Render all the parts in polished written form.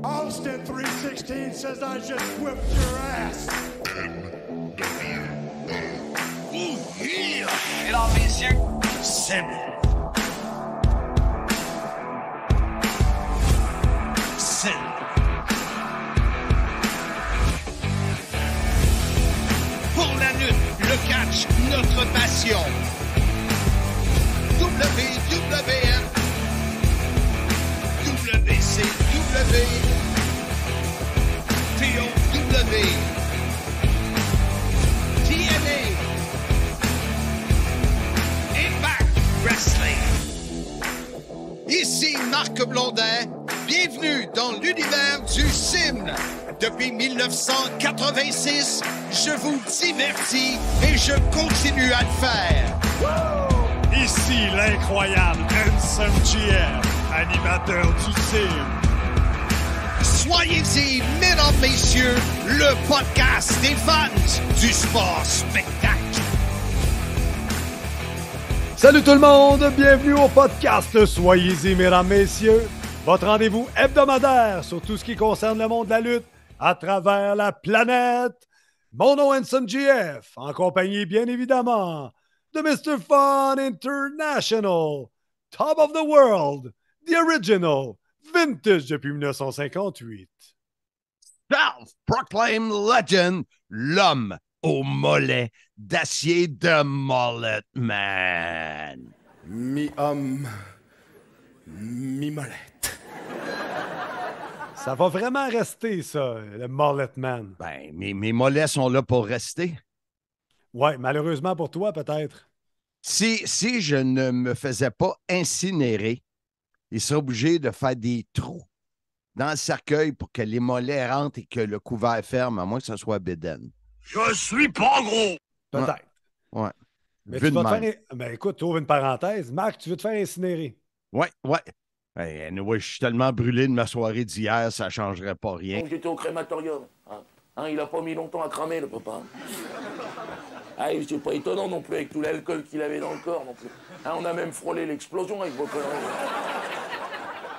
Austin 316 says I just whipped your ass. Ooh, yeah. Mesdames, messieurs, Sim. pour la lutte, le catch, notre passion. WWF, WCW, TOW, TNA, Impact Wrestling. Ici Marc Blondin, bienvenue dans l'univers du CIM. Depuis 1986, je vous divertis et je continue à le faire. Ici l'incroyable Handsome GM, animateur du CIM. Soyez-y, mesdames, messieurs, le podcast des fans du sport spectacle. Salut tout le monde, bienvenue au podcast Soyez-y, mesdames, messieurs, votre rendez-vous hebdomadaire sur tout ce qui concerne le monde de la lutte à travers la planète. Mon nom est Handsome GF, en compagnie bien évidemment de Mr. Fun International, Top of the World, The Original, Vintage depuis 1958. Self-proclaimed legend, l'homme au mollet d'acier de Mullet Man. Mi-homme, mi-molette. Ça va vraiment rester, ça, le Mullet Man. Ben, mes mollets sont là pour rester. Ouais, malheureusement pour toi, peut-être. Si je ne me faisais pas incinérer, il serait obligé de faire des trous dans le cercueil pour que les mollets rentrent et que le couvert ferme, à moins que ce soit bédaine. Je suis pas gros. Peut-être. Ouais. Mais Vu tu vas de te même. faire... Ben écoute, tu ouvres une parenthèse. Marc, tu veux te faire incinérer? Ouais. Hey, anyway, je suis tellement brûlé de ma soirée d'hier, ça ne changerait pas rien. Donc j'étais au crématorium. Il a pas mis longtemps à cramer, le papa. C'est pas étonnant non plus avec tout l'alcool qu'il avait dans le corps non plus. On a même frôlé l'explosion avec vos conneries.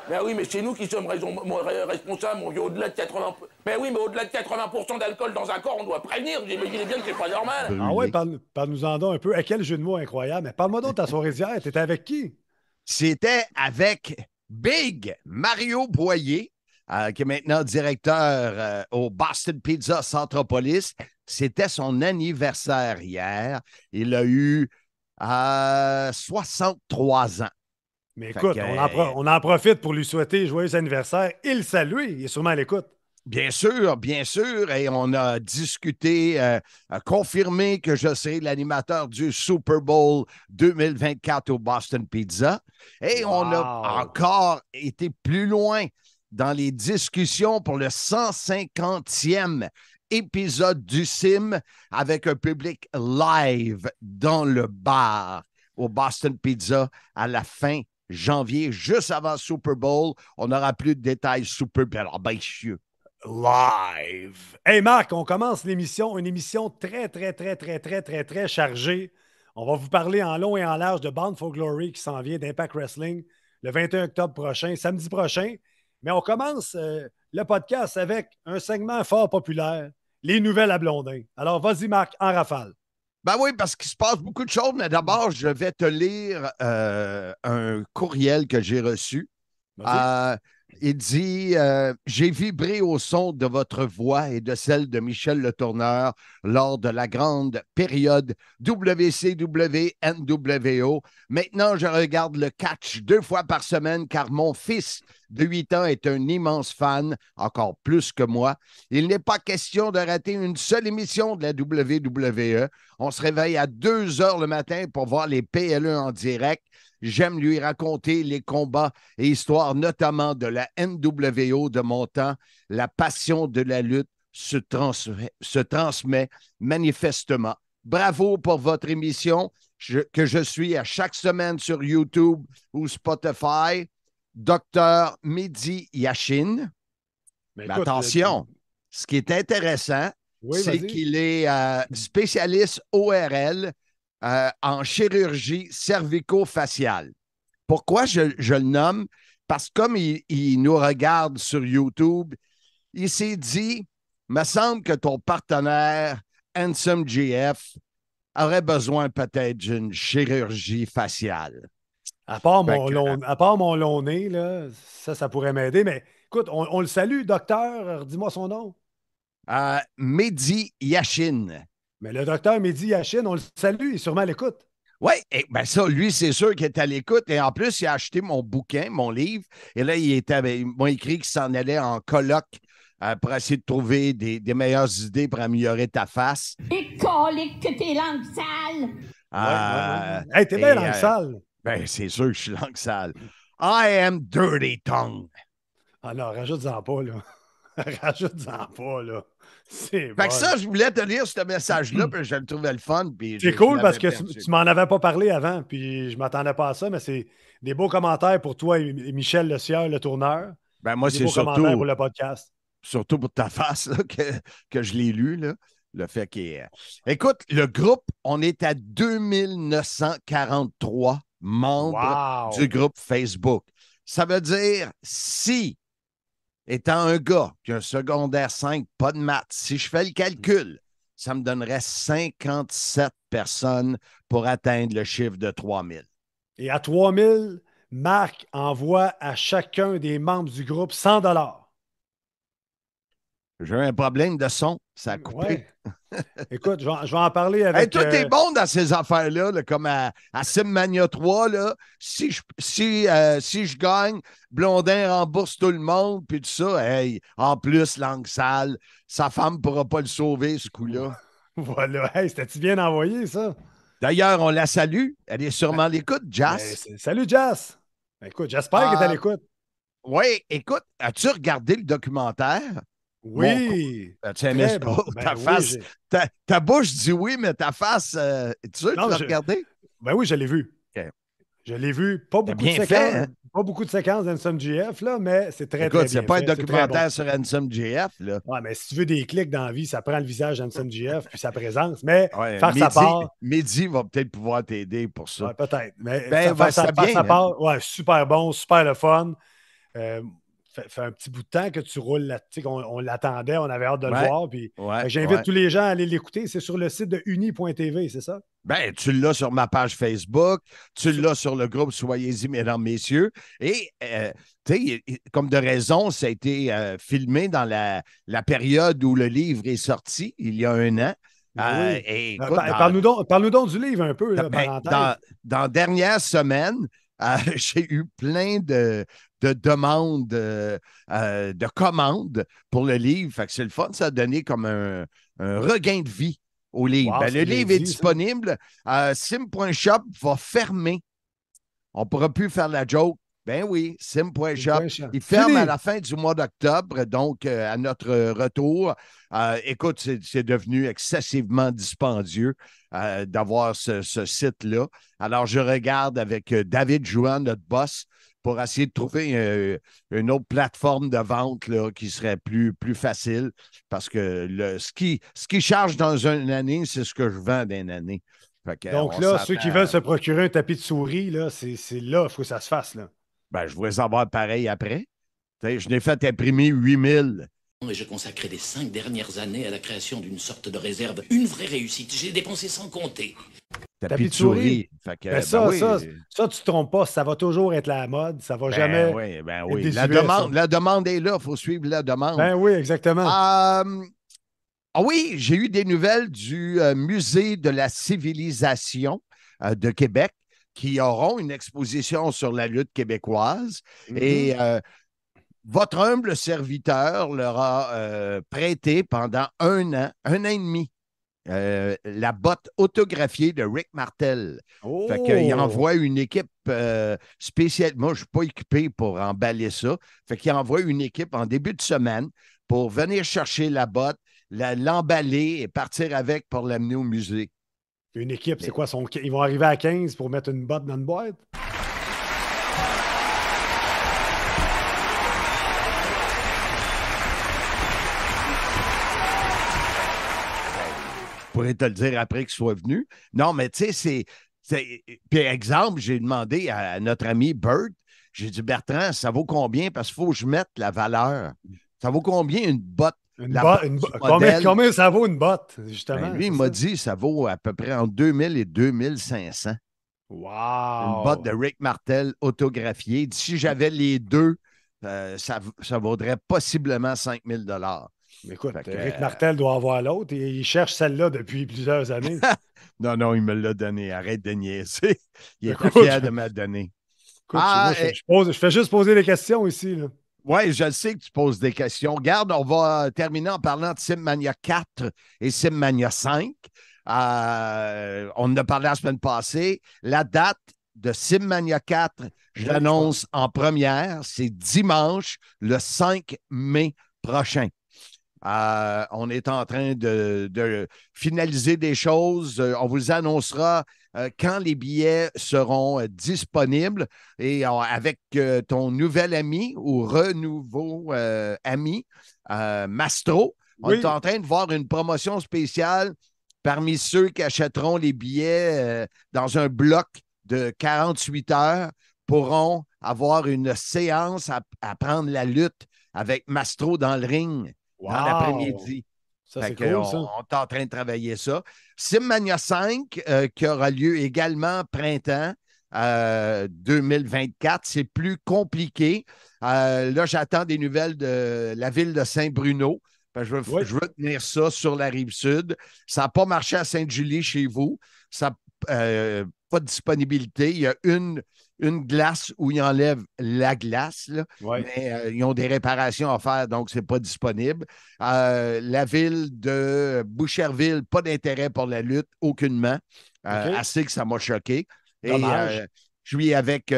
Mais oui, mais c'est nous qui sommes responsables, mon vieux, au-delà de 80%. Mais oui, mais au-delà de 80% d'alcool dans un corps, on doit prévenir. Vous imaginez bien que c'est pas normal. Brûlé. Ah ouais, parle-nous-en donc un peu. Quel jeu de mots incroyable. Mais parle-moi donc de ta soirée d'hier. T'étais avec qui? C'était avec Big Mario Boyer, qui est maintenant directeur au Boston Pizza Centropolis. C'était son anniversaire hier. Il a eu 63 ans. Mais écoute, on en profite pour lui souhaiter joyeux anniversaire et le saluer. Il est sûrement à l'écoute. Bien sûr. Et on a discuté, confirmé que je serai l'animateur du Super Bowl 2024 au Boston Pizza. Et Wow. on a encore été plus loin dans les discussions pour le 150e épisode du CIM avec un public live dans le bar au Boston Pizza à la fin janvier, juste avant Super Bowl. On n'aura plus de détails Super Bowl. Alors, ben chieux. Live. Hey Marc, on commence l'émission, une émission très chargée. On va vous parler en long et en large de Bound for Glory qui s'en vient d'Impact Wrestling le 21 octobre prochain, samedi prochain. Mais on commence le podcast avec un segment fort populaire, les nouvelles à Blondin. Alors, vas-y Marc, en rafale. Ben oui, parce qu'il se passe beaucoup de choses, mais d'abord, je vais te lire un courriel que j'ai reçu. Il dit j'ai vibré au son de votre voix et de celle de Michel Le Tourneur lors de la grande période WCW-NWO. Maintenant, je regarde le catch 2 fois par semaine car mon fils de 8 ans est un immense fan, encore plus que moi. Il n'est pas question de rater une seule émission de la WWE. On se réveille à 2 heures le matin pour voir les PLE en direct. J'aime lui raconter les combats et histoires, notamment de la NWO de mon temps. La passion de la lutte se transmet manifestement. Bravo pour votre émission que je suis à chaque semaine sur YouTube ou Spotify. Dr. Mehdi Yashin. Mais écoute, attention, ce qui est intéressant, c'est qu'il est spécialiste ORL en chirurgie cervico-faciale. Pourquoi je le nomme? parce que comme il nous regarde sur YouTube, il s'est dit, me semble que ton partenaire, Handsome GF, aurait besoin peut-être d'une chirurgie faciale. À part mon long nez, là, ça pourrait m'aider. Mais écoute, on le salue, docteur. Dis-moi son nom. Mehdi Yachine. Mais le docteur Mehdi Yachine, on le salue, il est sûrement à l'écoute. Oui, ben ça, lui, c'est sûr qu'il est à l'écoute. Et en plus, il a acheté mon bouquin, mon livre. Et là, il m'a écrit qu'il s'en allait en colloque pour essayer de trouver des meilleures idées pour améliorer ta face. Et colique que t'es langue sale! Hey, t'es bien langue sale. Ben, c'est sûr que je suis langue sale. I am dirty tongue. Ah non, rajoute-en pas, là. Rajoute-en pas, là. C'est Fait que ça, je voulais te lire ce message-là, puis je le trouvais le fun. C'est cool parce que tu m'en avais pas parlé avant, puis je m'attendais pas à ça, mais c'est des beaux commentaires pour toi et Michel Le Sieur, le tourneur. Ben moi, c'est surtout commentaires pour le podcast. Surtout pour ta face, là, que je l'ai lu, là. Le fait qu'il est... Écoute, le groupe, on est à 2943 membres du groupe Facebook. Ça veut dire, si, étant un gars qui a un secondaire 5, pas de maths, si je fais le calcul, ça me donnerait 57 personnes pour atteindre le chiffre de 3000. Et à 3000, Marc envoie à chacun des membres du groupe 100 $. J'ai eu un problème de son, ça a coupé. Ouais. Écoute, je vais en parler avec... Hey, toi, t'es bon dans ces affaires-là, là, comme à Simmania 3, là. Si je gagne, Blondin rembourse tout le monde, puis tout ça. Hey, en plus, langue sale, sa femme ne pourra pas le sauver, ce coup-là. Voilà. Hey, c'était-tu bien envoyé, ça? D'ailleurs, on la salue. Elle est sûrement à l'écoute, Jas. Salut, Jas. Écoute, j'espère qu'elle est à l'écoute. Oui, écoute, as-tu regardé le documentaire? Oui. Tu aimé ça? Bon. Ta face, ta bouche dit oui, mais ta face, es-tu sûr que tu l'as regardé? Ben oui, je l'ai vu. Okay. Je l'ai vu. Pas beaucoup de séquences. Fait, hein? Pas beaucoup de séquences d'Handsome GF, là, mais c'est très, très bien. C'est pas un documentaire sur Handsome GF, là. Ouais, mais si tu veux des clics dans la vie, ça prend le visage d'Handsome GF puis sa présence. Mais faire Mehdi, sa part. Mehdi va peut-être pouvoir t'aider pour ça. Ouais, peut-être. Mais faire sa part, ouais, super bon, super le fun. Fait un petit bout de temps que tu roules là, tu sais, on l'attendait, on avait hâte de le voir. Puis j'invite tous les gens à aller l'écouter. C'est sur le site de uni.tv, c'est ça? Ben, tu l'as sur ma page Facebook, tu l'as sur le groupe Soyez-y, mesdames, messieurs. Et, tu sais, comme de raison, ça a été filmé dans la période où le livre est sorti, il y a 1 an. Parle-nous donc du livre un peu, là, dans la dernière semaine, j'ai eu plein de demandes, de commandes pour le livre. Fait que c'est le fun, ça a donné comme un regain de vie au livre. Wow, le livre est disponible. Sim.shop va fermer. On ne pourra plus faire la joke. Ben oui, Sim.shop. Il ferme à la fin du mois d'octobre, donc à notre retour. Écoute, c'est devenu excessivement dispendieux d'avoir ce site-là. Alors, je regarde avec David Jouan, notre boss, pour essayer de trouver une autre plateforme de vente là, qui serait plus facile. Parce que ce qui charge dans une année, c'est ce que je vends dans une année. Donc là, ceux qui veulent se procurer un tapis de souris, là, c'est là, il faut que ça se fasse. Là. Ben, je voulais savoir pareil après. T'sais, je l'ai fait imprimer 8000. Et je consacrais les 5 dernières années à la création d'une sorte de réserve. Une vraie réussite. J'ai dépensé sans compter. Tapis de souris. Fait que, ça, tu te trompes pas. Ça va toujours être la mode. Ça va jamais. Oui. La demande est là. Il faut suivre la demande. Ben oui, exactement. Oui, j'ai eu des nouvelles du Musée de la civilisation de Québec qui auront une exposition sur la lutte québécoise. Et votre humble serviteur leur a prêté pendant 1 an et demi, la botte autographiée de Rick Martel. Fait qu'il envoie une équipe spéciale. Moi, je ne suis pas équipé pour emballer ça. Fait qu'il envoie une équipe en début de semaine pour venir chercher la botte, l'emballer et partir avec pour l'amener au musée. Une équipe, c'est quoi? Ils vont arriver à 15 pour mettre une botte dans une boîte? Je pourrais te le dire après qu'il soit venu. Non, mais tu sais, Puis, exemple, j'ai demandé à notre ami Bert, J'ai dit, Bertrand, ça vaut combien? Parce qu'il faut que je mette la valeur. Ça vaut combien une botte? Combien ça vaut une botte, justement? Ben, lui, il m'a dit, ça vaut à peu près entre 2000 et 2500. Wow! Une botte de Rick Martel autographiée. Il dit, si j'avais les deux, ça vaudrait possiblement 5000 $. Écoute, Rick Martel doit avoir l'autre et il cherche celle-là depuis plusieurs années. Non, il me l'a donné. Arrête de niaiser. Il était fier de me la donner. Écoute, je fais juste poser des questions ici. Oui, je sais que tu poses des questions. Regarde, on va terminer en parlant de Simmania 4 et Simmania 5. On en a parlé la semaine passée. La date de Simmania 4, je l'annonce en première. C'est dimanche, le 5 mai prochain. On est en train de finaliser des choses. On vous annoncera quand les billets seront disponibles. Et avec ton nouvel ami ou renouveau ami, Mastro, on est en train de voir une promotion spéciale parmi ceux qui achèteront les billets dans un bloc de 48 heures pourront avoir une séance à prendre la lutte avec Mastro dans le ring. Wow. Dans l'après-midi. Ça, c'est cool, ça. On est en train de travailler ça. Simmania 5, qui aura lieu également printemps 2024. C'est plus compliqué. Là, j'attends des nouvelles de la ville de Saint-Bruno. Je veux tenir ça sur la Rive-Sud. Ça n'a pas marché à Sainte-Julie chez vous. Ça pas de disponibilité. Il y a une glace où ils enlèvent la glace, là, mais ils ont des réparations à faire, donc ce n'est pas disponible. La ville de Boucherville, pas d'intérêt pour la lutte, aucunement. Assez que ça m'a choqué. Dommage. Et je suis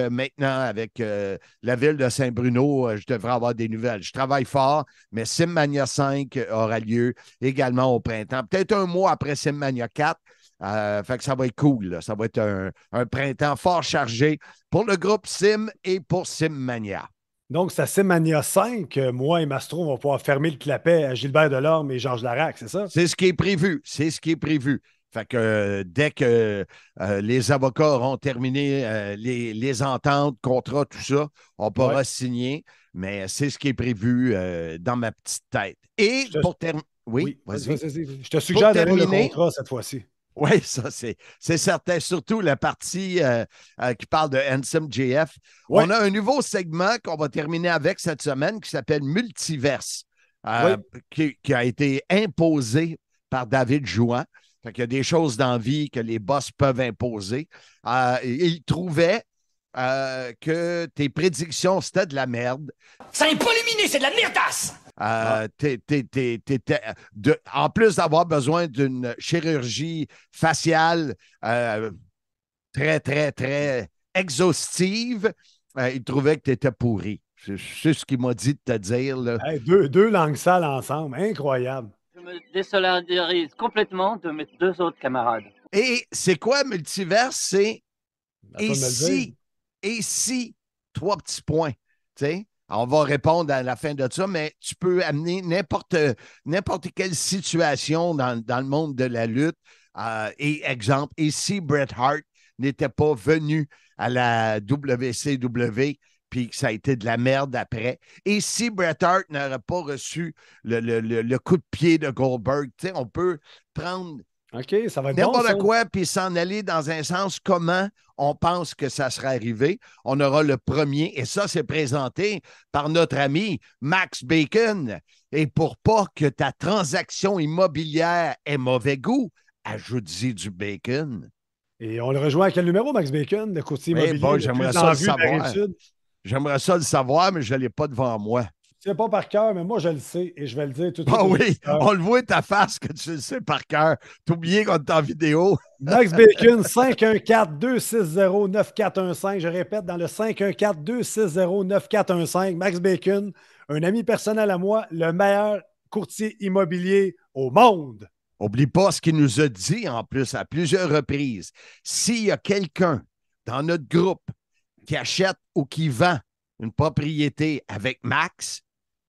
maintenant avec la ville de Saint-Bruno. Je devrais avoir des nouvelles. Je travaille fort, mais Simmania 5 aura lieu également au printemps. Peut-être un mois après Simmania 4. Fait que ça va être cool. Là. Ça va être un printemps fort chargé pour le groupe Sim et pour Simmania. Donc, c'est à Simmania 5, moi et Mastro, on va pouvoir fermer le clapet à Gilbert Delorme et Georges Larac, c'est ça? C'est ce qui est prévu. Fait que dès que les avocats auront terminé les ententes, contrats, tout ça, on pourra signer. Mais c'est ce qui est prévu dans ma petite tête. Et pour terminer... Oui, vas-y. Je te suggère d'aller le contrat cette fois-ci. Oui, ça, c'est certain. Surtout la partie qui parle de Handsome JF. On a un nouveau segment qu'on va terminer avec cette semaine qui s'appelle Multiverse, qui a été imposé par David Jouan. Fait qu'il y a des choses dans la vie que les boss peuvent imposer. Il trouvait que tes prédictions, c'était de la merde. Ça n'est pas lumineux, c'est de la merdasse! En plus d'avoir besoin d'une chirurgie faciale très, très, très exhaustive, il trouvait que tu étais pourri. C'est ce qu'il m'a dit de te dire. Là. Hey, deux langues sales ensemble, incroyable. Je me désolidarise complètement de mes deux autres camarades. Et c'est quoi Multiverse? C'est et si, 3 petits points, tu sais? On va répondre à la fin de ça, mais tu peux amener n'importe quelle situation dans le monde de la lutte. Et exemple, et si Bret Hart n'était pas venu à la WCW, puis que ça a été de la merde après, et si Bret Hart n'aurait pas reçu le coup de pied de Goldberg, tu sais, on peut prendre ça va être n'importe bon, quoi, puis s'en aller dans un sens comment on pense que ça sera arrivé. On aura le premier, et ça, c'est présenté par notre ami Max Bacon. Et pour pas que ta transaction immobilière ait mauvais goût, ajoute-y du bacon. Et on le rejoint à quel numéro, Max Bacon, le courtier immobilier? Bon, j'aimerais ça le savoir. J'aimerais ça le savoir, mais je ne l'ai pas devant moi. Je ne sais pas par cœur, mais moi, je le sais et je vais le dire tout de suite. Ah oui, on le voit ta face que tu le sais par cœur. T'as oublié qu'on est en vidéo. Max Bacon, 514-260-9415. Je répète, dans le 514-260-9415. Max Bacon, un ami personnel à moi, le meilleur courtier immobilier au monde. Oublie pas ce qu'il nous a dit en plus à plusieurs reprises. S'il y a quelqu'un dans notre groupe qui achète ou qui vend une propriété avec Max,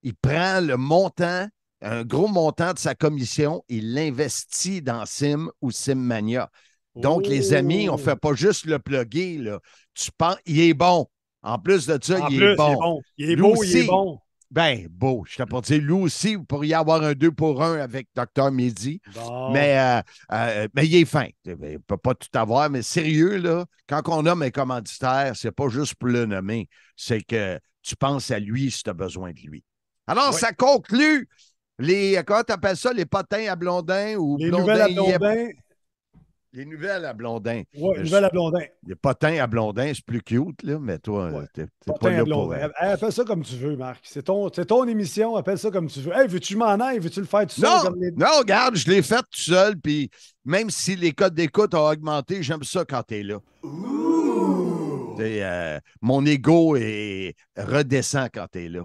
il prend le montant, un gros montant de sa commission, il l'investit dans Sim ou Simmania. Donc, les amis, on ne fait pas juste le plugger. Là. Tu penses, il est bon. En plus de ça, En il plus, est bon. il est bon. Il est Lui beau, il aussi. est bon. Ben, beau. Je t'ai pas dit, lui aussi, vous pourriez avoir un 2 pour 1 avec Dr. Mehdi. Bon. Mais il est fin. Il ne peut pas tout avoir, mais sérieux, là, quand on nomme un commanditaire, c'est pas juste pour le nommer, c'est que tu penses à lui si tu as besoin de lui. Alors, Oui. ça conclut comment tu appelles ça, les potins à Blondin ou Les Blondin, nouvelles à Blondin. les nouvelles à Blondin. Oui, nouvelles à Blondin. Les potins à Blondin, c'est plus cute, là, mais toi, Ouais. t'es Potin pas à là Blondin. pour... Appelle ça comme tu veux, Marc. C'est ton émission, appelle ça comme tu veux. Hey, veux-tu m'en aller? Veux-tu le faire tout seul? Non, Comme les... non, regarde, je l'ai fait tout seul, puis même si les codes d'écoute ont augmenté, j'aime ça quand t'es là. Mon ego redescend quand t'es là.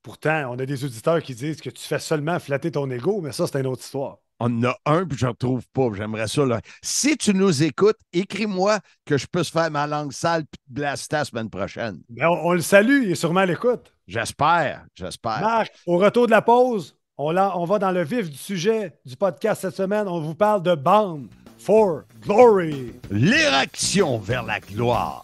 Pourtant, on a des auditeurs qui disent que tu fais seulement flatter ton ego, mais ça, c'est une autre histoire. On en a un, puis je ne retrouve pas. J'aimerais ça. Là. Si tu nous écoutes, écris-moi que je peux se faire ma langue sale puis te blaster la semaine prochaine. Mais on le salue, il est sûrement à l'écoute. J'espère. Marc, au retour de la pause, on va dans le vif du sujet du podcast cette semaine. On vous parle de Bound for Glory. L'érection vers la gloire.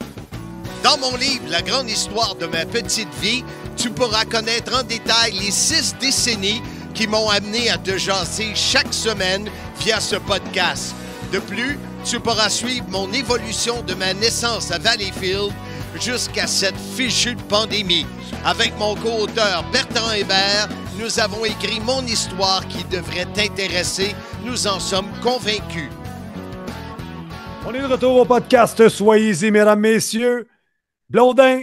Dans mon livre, La grande histoire de ma petite vie, tu pourras connaître en détail les 6 décennies qui m'ont amené à te jaser chaque semaine via ce podcast. De plus, tu pourras suivre mon évolution de ma naissance à Valleyfield jusqu'à cette fichue pandémie. Avec mon co-auteur Bertrand Hébert, nous avons écrit mon histoire qui devrait t'intéresser. Nous en sommes convaincus. On est de retour au podcast. Soyez-y, mesdames, messieurs. Blondin,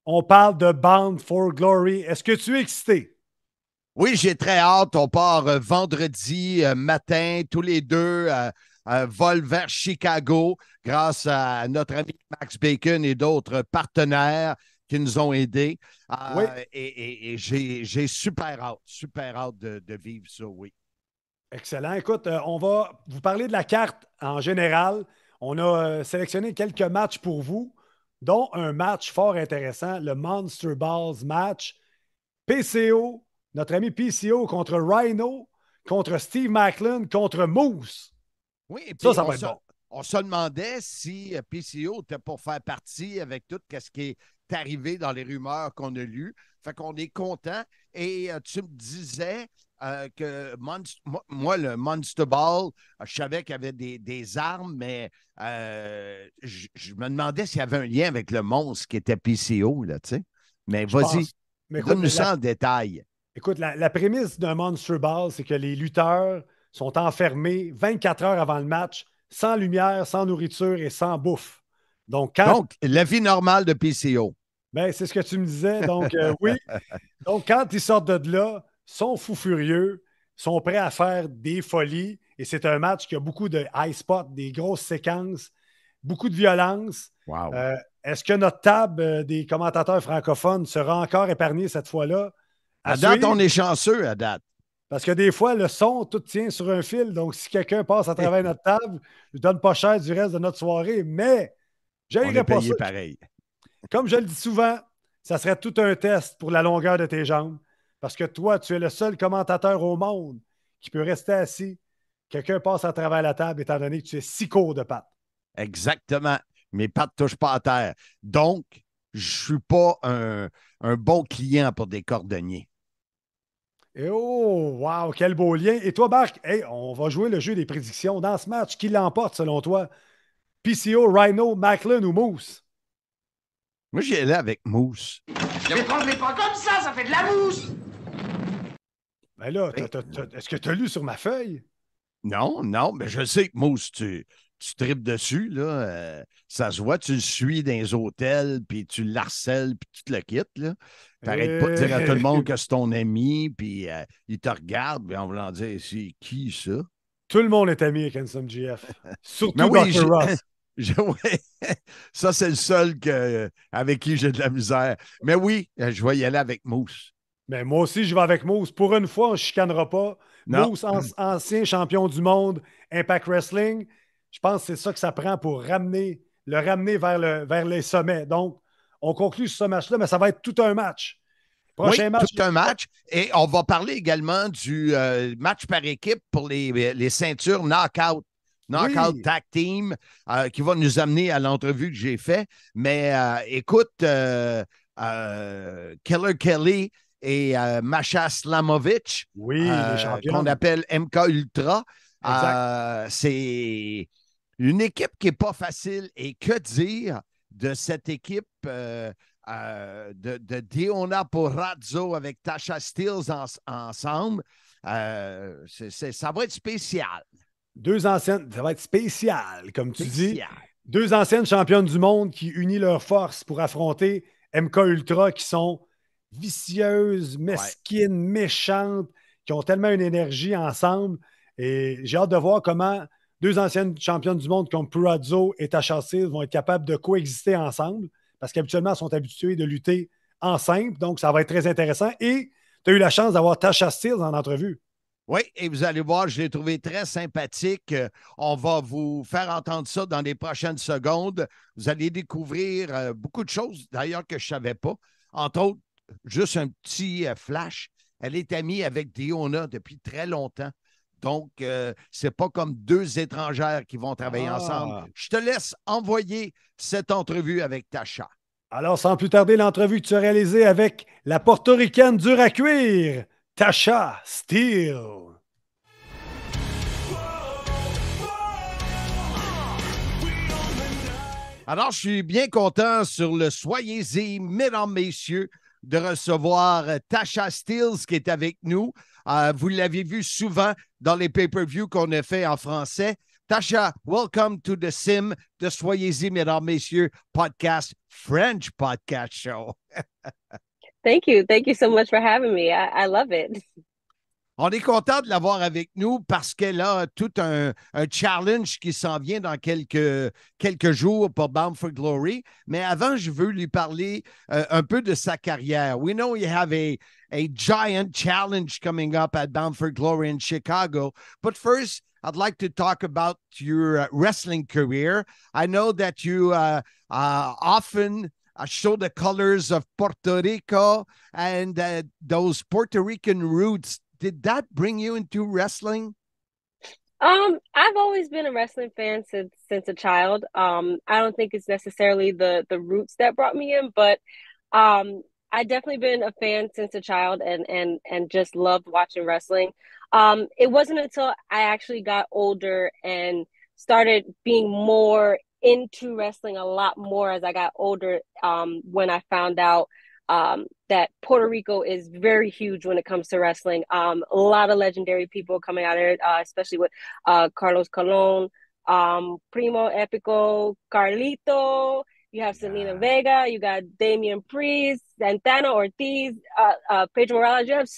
on parle de Bound for Glory. Est-ce que tu es excité? Oui, j'ai très hâte. On part vendredi matin, tous les deux, vol vers Chicago, grâce à notre ami Max Bacon et d'autres partenaires qui nous ont aidés. Oui. Et j'ai super hâte de vivre ça, oui. Excellent. Écoute, on va vous parler de la carte en général. On a sélectionné quelques matchs pour vous, dont un match fort intéressant, le Monster Balls match. PCO, notre ami PCO contre Rhino, contre Steve Macklin, contre Moose. Oui, et puis ça va être bon. On se demandait si PCO était pour faire partie avec tout ce qui est arrivé dans les rumeurs qu'on a lues. Fait qu'on est content. Et tu me disais que moi, le Monster Ball, je savais qu'il y avait des armes, mais je me demandais s'il y avait un lien avec le monstre qui était PCO, là, tu sais. Mais vas-y, donne-nous ça en détail. Écoute, la prémisse d'un Monster Ball, c'est que les lutteurs sont enfermés 24 heures avant le match, sans lumière, sans nourriture et sans bouffe. Donc, la vie normale de PCO. Ben, c'est ce que tu me disais. Donc, oui. Donc, quand ils sortent de là, sont fous furieux, sont prêts à faire des folies. Et c'est un match qui a beaucoup de high spots, des grosses séquences, beaucoup de violence. Wow. Est-ce que notre table des commentateurs francophones sera encore épargnée cette fois-là? À date, on est chanceux, à date. Parce que des fois, le son, tout tient sur un fil. Donc, si quelqu'un passe à travers notre table, je ne donne pas cher du reste de notre soirée. Mais, j'aimerais pas ça. Pareil. Comme je le dis souvent, ça serait tout un test pour la longueur de tes jambes. Parce que toi, tu es le seul commentateur au monde qui peut rester assis. Quelqu'un passe à travers la table étant donné que tu es si court de pattes. Exactement. Mes pattes ne touchent pas à terre. Donc, je ne suis pas un bon client pour des cordonniers. Et oh, wow, quel beau lien. Et toi, Marc, hey, on va jouer le jeu des prédictions. Dans ce match, qui l'emporte selon toi? PCO, Rhino, Macklin ou Moose? Moi, j'y allais avec Moose. Mais tremblez pas comme ça fait de la mousse! Ben là, est-ce que tu as lu sur ma feuille? Non, mais je sais que Moose, tu tripes dessus, là. Ça se voit, tu le suis dans les hôtels, puis tu l'harcèles, puis tu te le quittes, là. T'arrêtes pas de dire à tout le monde que c'est ton ami, puis il te regarde, puis en voulant dire, c'est qui ça? Tout le monde est ami avec Handsome GF. Surtout oui, Dr. Ross. Ouais. Ça, c'est le seul avec qui j'ai de la misère. Mais oui, je vais y aller avec Moose. Mais moi aussi, je vais avec Moose. Pour une fois, on ne chicanera pas. Non. Moose, ancien champion du monde, Impact Wrestling. Je pense que c'est ça que ça prend pour le ramener vers les sommets. Donc, on conclut ce match-là, mais ça va être tout un match. Prochain match. Tout un match. Et on va parler également du match par équipe pour les ceintures knockout. Knockout Tag Team, qui va nous amener à l'entrevue que j'ai faite. Mais écoute, Killer Kelly et Masha Slamovich, les champions. qu'on appelle MK Ultra, c'est une équipe qui n'est pas facile. Et que dire de cette équipe de Deonna Purrazzo avec Tasha Steelz ensemble? Ça va être spécial. Ça va être spécial, comme tu dis. Deux anciennes championnes du monde qui unissent leurs forces pour affronter MK Ultra, qui sont vicieuses, mesquines, méchantes, qui ont tellement une énergie ensemble. Et j'ai hâte de voir comment deux anciennes championnes du monde comme Purrazzo et Tasha Steelz vont être capables de coexister ensemble, parce qu'habituellement, elles sont habituées de lutter en simple. Donc, ça va être très intéressant. Et tu as eu la chance d'avoir Tasha Steelz en entrevue. Oui, et vous allez voir, je l'ai trouvé très sympathique. On va vous faire entendre ça dans les prochaines secondes. Vous allez découvrir beaucoup de choses, d'ailleurs, que je ne savais pas. Entre autres, juste un petit flash. Elle est amie avec Deonna depuis très longtemps. Donc, c'est pas comme deux étrangères qui vont travailler ensemble. Je te laisse envoyer cette entrevue avec Tasha. Alors, sans plus tarder, l'entrevue que tu as réalisée avec la portoricaine dure à cuire, Tasha Steelz. Alors, je suis bien content sur le Soyez-y, mesdames, messieurs, de recevoir Tasha Steelz qui est avec nous. Vous l'avez vu souvent dans les pay-per-views qu'on a fait en français. Tasha, welcome to the Sim, the Soyez-y, mesdames, messieurs, podcast, French podcast show. Thank you. Thank you so much for having me. I love it. On est content de l'avoir avec nous parce qu'elle a tout un challenge qui s'en vient dans quelques jours pour Bound for Glory. Mais avant, je veux lui parler un peu de sa carrière. We know you have a giant challenge coming up at Bound for Glory in Chicago. But first, I'd like to talk about your wrestling career. I know that you often show the colors of Puerto Rico and those Puerto Rican roots. Did that bring you into wrestling? I've always been a wrestling fan since a child. I don't think it's necessarily the roots that brought me in, but I definitely been a fan since a child and just loved watching wrestling. It wasn't until I actually got older and started being more into wrestling a lot more as I got older, when I found out that Puerto Rico is very huge when it comes to wrestling. A lot of legendary people coming out of it, especially with Carlos Colon, Primo Epico, Carlito. You have Selena Vega. You got Damian Priest, Santana Ortiz, Pedro Morales. You have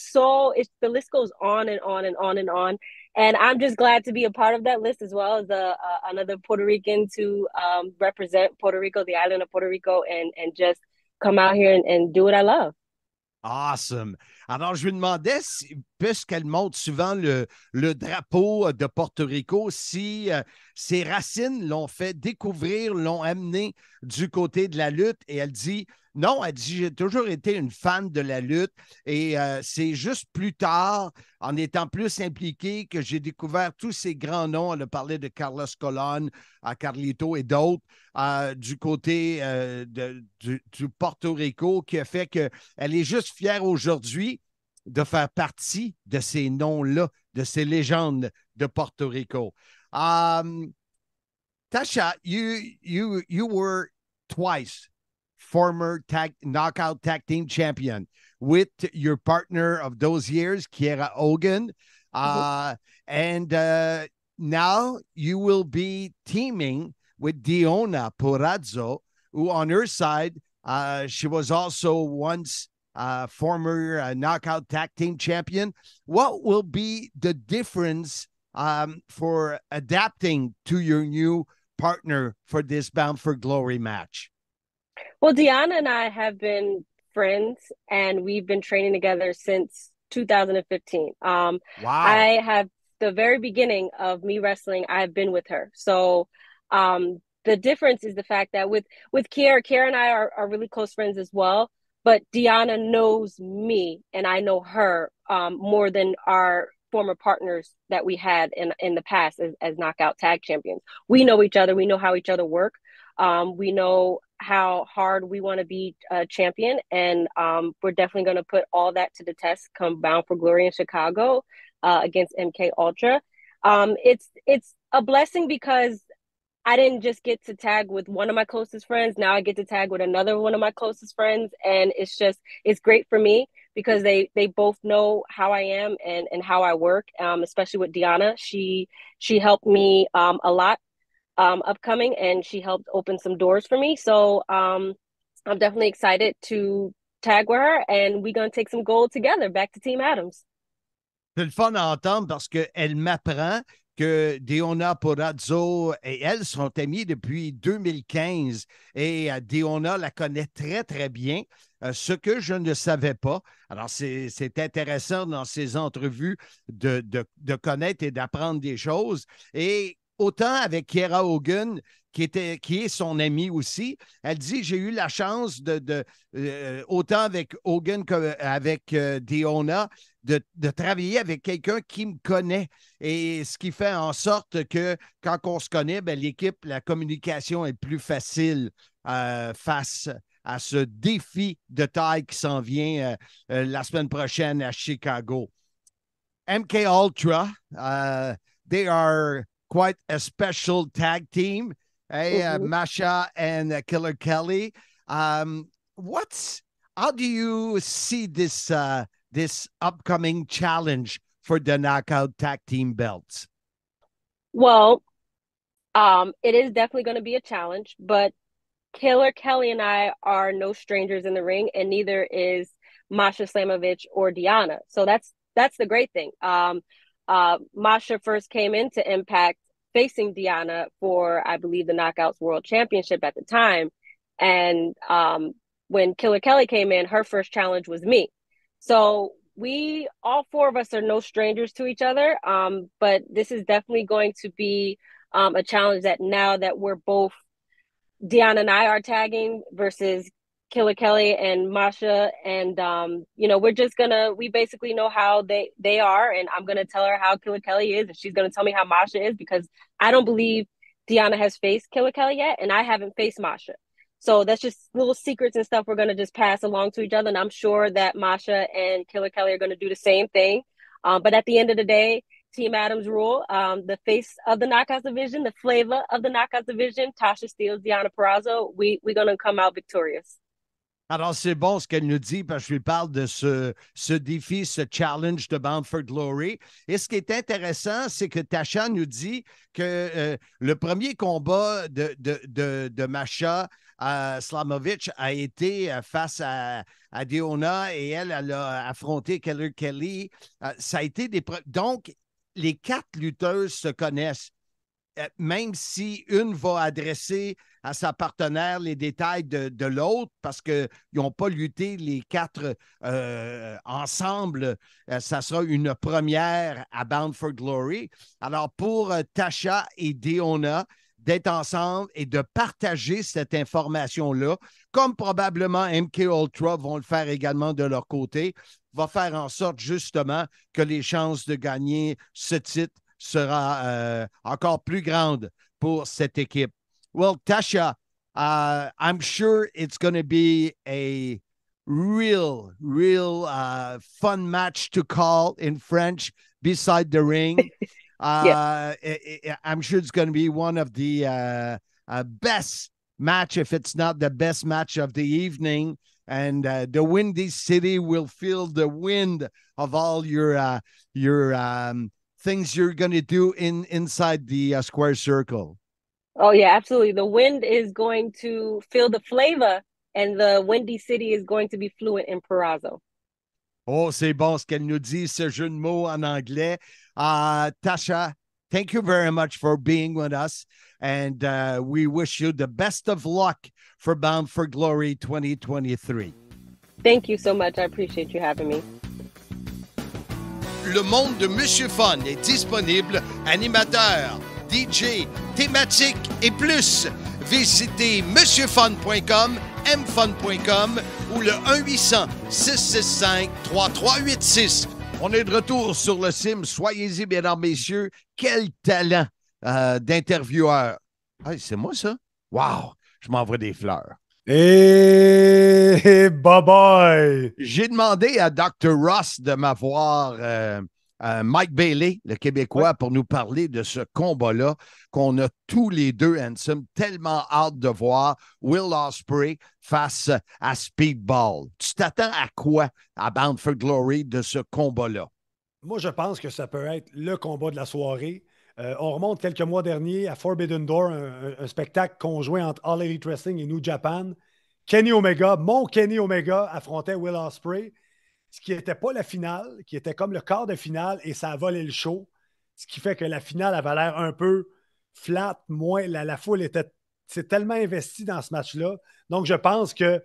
the list goes on and on and on and on. And I'm just glad to be a part of that list, as well as another Puerto Rican to represent Puerto Rico, the island of Puerto Rico, and just come out here and do what I love. Awesome. Alors, je lui demandais, puisqu'elle monte souvent le drapeau de Porto Rico, si ses racines l'ont fait découvrir, l'ont amené du côté de la lutte. Et elle dit, non, elle dit, j'ai toujours été une fan de la lutte. Et c'est juste plus tard, en étant plus impliqué, que j'ai découvert tous ces grands noms. Elle a parlé de Carlos Colon, Carlito et d'autres du côté du Porto Rico, qui a fait qu'elle est juste fière aujourd'hui de faire partie de ces noms-là, de ces légendes de Porto Rico. Tasha, you were twice former knockout tag team champion with your partner of those years, Kiera Hogan. And now you will be teaming with Deonna Purrazzo, who on her side, she was also once former knockout tag team champion. What will be the difference for adapting to your new partner for this Bound for Glory match? Well, Deonna and I have been friends, and we've been training together since 2015. Wow. I have the very beginning of me wrestling, I've been with her. So the difference is the fact that with Kiera and I are really close friends as well. But Deonna knows me and I know her more than our former partners that we had in the past as knockout tag champions. We know each other. We know how each other work. We know how hard we want to be a champion, and we're definitely going to put all that to the test come Bound for Glory in Chicago against MK Ultra. It's a blessing because I didn't just get to tag with one of my closest friends. Now I get to tag with another one of my closest friends, and it's great for me because they both know how I am and how I work, especially with Deonna. She helped me a lot upcoming, and she helped open some doors for me. So I'm definitely excited to tag with her, and we're going to take some gold together back to Team Adams. C'est le fun à entendre parce qu'elle m'apprend que Deonna Purrazzo et elle sont amies depuis 2015 et Deonna la connaît très, très bien, ce que je ne savais pas. Alors, c'est intéressant dans ces entrevues de connaître et d'apprendre des choses. Et autant avec Kiera Hogan, qui est son amie aussi, elle dit, j'ai eu la chance autant avec Hogan qu'avec Deonna, de travailler avec quelqu'un qui me connaît. Et ce qui fait en sorte que quand on se connaît, ben, l'équipe, la communication est plus facile face à ce défi de taille qui s'en vient la semaine prochaine à Chicago. MK Ultra, they are quite a special tag team. Hey, Masha and Killer Kelly. How do you see this upcoming challenge for the Knockout Tag Team belts? Well, it is definitely going to be a challenge, but Killer Kelly and I are no strangers in the ring, and neither is Masha Slamovich or Deonna. So that's the great thing. Masha first came into Impact facing Deonna for, I believe, the Knockouts World Championship at the time. And when Killer Kelly came in, her first challenge was me. So all four of us are no strangers to each other. But this is definitely going to be a challenge that now that we're both, Deonna and I are tagging versus Killer Kelly and Masha. And, we basically know how they are. And I'm going to tell her how Killer Kelly is. And she's going to tell me how Masha is, because I don't believe Deonna has faced Killer Kelly yet. And I haven't faced Masha. So that's just little secrets and stuff we're going to just pass along to each other. And I'm sure that Masha and Killer Kelly are going to do the same thing. But at the end of the day, Team Adams rule, the face of the Knockouts division, the flavor of the Knockouts division, Tasha Steelz, Deonna Purrazzo, we're going to come out victorious. Alors, c'est bon ce qu'elle nous dit, parce que je lui parle de ce défi, ce challenge de Bound for Glory. Et ce qui est intéressant, c'est que Tasha nous dit que le premier combat de Masha Slamovich a été face à Deonna, et elle a affronté Killer Kelly. Ça a été donc, les 4 lutteuses se connaissent. Même si une va adresser à sa partenaire les détails de l'autre, parce qu'ils n'ont pas lutté les 4 ensemble, ça sera une première à Bound for Glory. Alors, pour Tasha et Deonna, d'être ensemble et de partager cette information-là, comme probablement MK Ultra vont le faire également de leur côté, va faire en sorte justement que les chances de gagner ce titre sera encore plus grande pour cette équipe. Well, Tasha, I'm sure it's going to be a real fun match to call in French beside the ring. I'm sure it's going to be one of the best match, if it's not the best match of the evening. And the Windy City will feel the wind of all your things you're going to do inside the square circle. Oh, yeah, absolutely. The wind is going to feel the flavor, and the Windy City is going to be fluent in Purrazzo. Oh, c'est bon ce qu'elle nous dit, ce jeu de mots en anglais. Tasha, thank you very much for being with us, and we wish you the best of luck for Bound for Glory 2023. Thank you so much. I appreciate you having me. Le monde de Monsieur Fun est disponible, animateur, DJ, thématique et plus. Visitez monsieurfun.com, mfun.com ou le 1-800-665-3386 On est de retour sur le sim. Soyez-y, mesdames, messieurs. Quel talent d'intervieweur. Hey, c'est moi, ça? Wow! Je m'envoie des fleurs. Et bye-bye! J'ai demandé à Dr. Ross de m'avoir Mike Bailey, le Québécois, pour nous parler de ce combat-là qu'on a tous les deux, Handsome, tellement hâte de voir Will Ospreay face à Speedball. Tu t'attends à quoi à Bound for Glory de ce combat-là? Moi, je pense que ça peut être le combat de la soirée. On remonte quelques mois derniers à Forbidden Door, un spectacle conjoint entre All Elite Wrestling et New Japan. Kenny Omega, mon Kenny Omega, affrontait Will Ospreay, ce qui n'était pas la finale, qui était comme le quart de finale, et ça a volé le show, ce qui fait que la finale avait l'air un peu flat, moins, la foule s'est tellement investie dans ce match-là. Donc, je pense que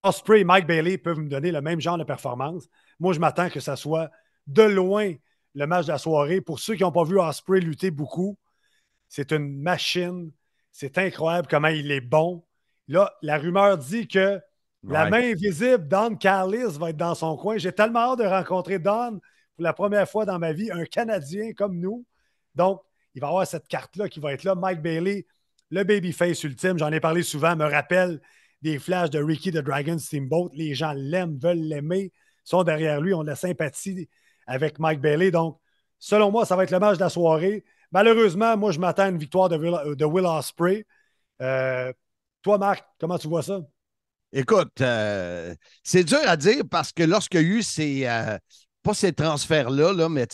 Ospreay et Mike Bailey peuvent me donner le même genre de performance. Moi, je m'attends que ça soit de loin le match de la soirée. Pour ceux qui n'ont pas vu Ospreay lutter beaucoup, c'est une machine. C'est incroyable comment il est bon. Là, la rumeur dit que la main invisible, Don Callis, va être dans son coin. J'ai tellement hâte de rencontrer Don pour la première fois dans ma vie, un Canadien comme nous. Donc, il va y avoir cette carte-là qui va être là. Mike Bailey, le babyface ultime, j'en ai parlé souvent, me rappelle des flashs de Ricky the Dragon Steamboat. Les gens l'aiment, veulent l'aimer, sont derrière lui, ont de la sympathie avec Mike Bailey. Donc, selon moi, ça va être le match de la soirée. Malheureusement, moi, je m'attends à une victoire de Will Ospreay. Toi, Marc, comment tu vois ça? Écoute, c'est dur à dire parce que lorsqu'il y a eu pas ces transferts-là, là, mais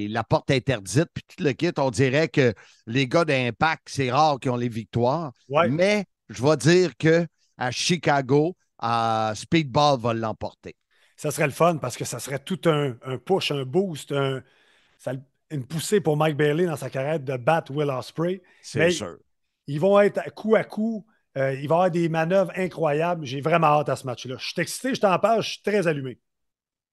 la porte interdite, puis tout le kit, on dirait que les gars d'Impact, c'est rare qu'ils ont les victoires. Ouais. Mais je vais dire qu'à Chicago, Speedball va l'emporter. Ça serait le fun parce que ça serait tout un push, un boost, une poussée pour Mike Bailey dans sa carrière de battre Will Ospreay. C'est sûr. Ils vont être coup à coup. Il va y avoir des manœuvres incroyables. J'ai vraiment hâte à ce match-là. Je suis excité, je t'en parle, je suis très allumé.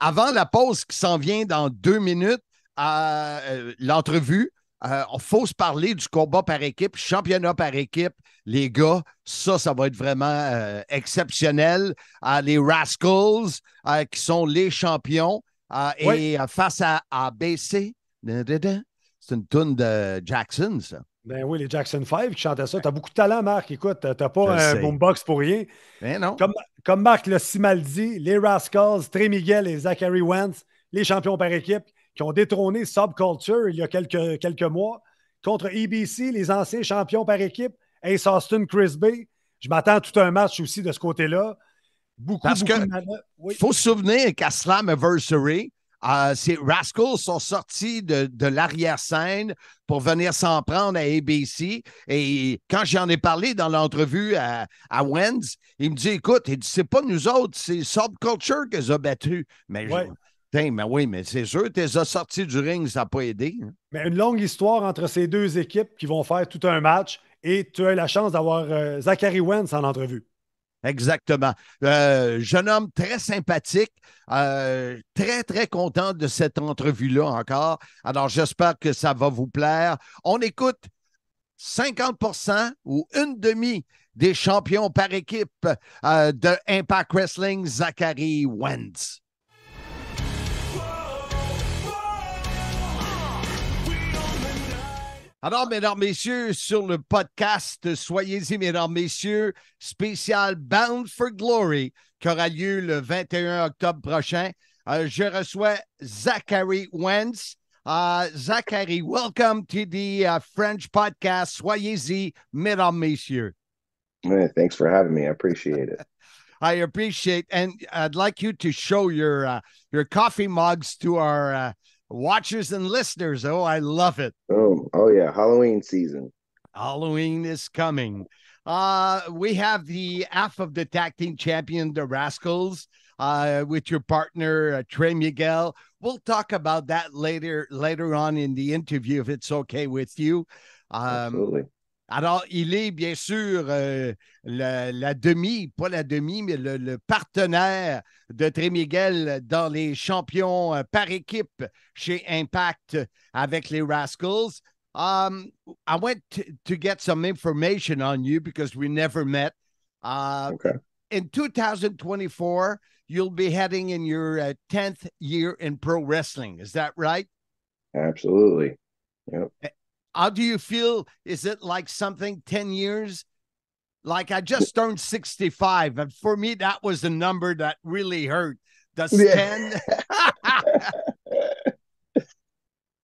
Avant la pause qui s'en vient dans 2 minutes, l'entrevue, il faut se parler du combat par équipe, championnat par équipe. Les gars, ça va être vraiment exceptionnel. Les Rascals, qui sont les champions, et face à ABC, c'est une toune de Jackson, ça. Ben oui, les Jackson 5 qui chantaient ça. Tu as beaucoup de talent, Marc. Écoute, tu n'as pas un boombox pour rien. Ben non. Comme Marc l'a si mal dit, les Rascals, Trey Miguel et Zachary Wentz, les champions par équipe, qui ont détrôné Subculture il y a quelques mois, contre EBC, les anciens champions par équipe, Ace Austin, Chris Bay. Je m'attends à tout un match aussi de ce côté-là. Parce que oui. Faut se souvenir qu'à Slammiversary, ces Rascals sont sortis de l'arrière-scène pour venir s'en prendre à ABC. Et quand j'en ai parlé dans l'entrevue à Wentz, il me dit, écoute, c'est pas nous autres, c'est Subculture qui les a battus. Mais mais c'est sûr, tu les as sortis du ring, ça n'a pas aidé. Hein. Mais une longue histoire entre ces deux équipes qui vont faire tout un match et tu as eu la chance d'avoir Zachary Wentz en entrevue. Exactement. Jeune homme très sympathique, très, très content de cette entrevue-là encore. Alors, j'espère que ça va vous plaire. On écoute 50% ou une demi des champions par équipe de Impact Wrestling, Zachary Wentz. Alors, mesdames, messieurs, sur le podcast, soyez-y, mesdames, messieurs, spécial Bound for Glory, qui aura lieu le 21 octobre prochain. Je reçois Zachary Wentz. Zachary, welcome to the French podcast. Soyez-y, mesdames, messieurs. Thanks for having me. I appreciate it. I appreciate, and I'd like you to show your coffee mugs to our watchers and listeners. Oh, I love it. Oh yeah, Halloween season. Halloween is coming. We have the half of the tag team champion, the Rascals, with your partner, Trey Miguel. We'll talk about that later on in the interview, if it's okay with you. Absolutely. Alors, il est bien sûr la demi, pas la demi, mais le partenaire de Trey Miguel dans les champions par équipe chez Impact avec les Rascals. I went to get some information on you because we never met. Okay. In 2024, you'll be heading in your 10th year in pro wrestling. Is that right? Absolutely. Yep. How do you feel? Is it like something 10 years? Like I just turned 65, and for me, that was a number that really hurt. Does 10?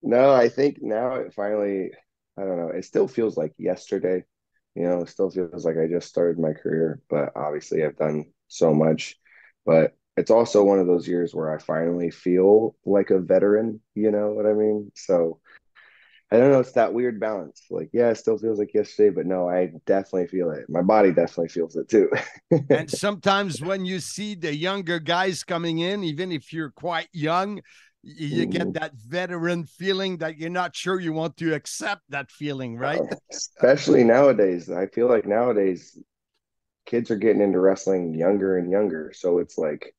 No, I think now it finally, I don't know, it still feels like yesterday. It still feels like I just started my career, but obviously I've done so much. But it's also one of those years where I finally feel like a veteran, you know what I mean? So I don't know, it's that weird balance. Like, yeah, it still feels like yesterday, but no, I definitely feel it. My body definitely feels it too. And sometimes when you see the younger guys coming in, even if you're quite young, you get that veteran feeling that you're not sure you want to accept that feeling, right? Especially nowadays. I feel like nowadays kids are getting into wrestling younger and younger. So it's like,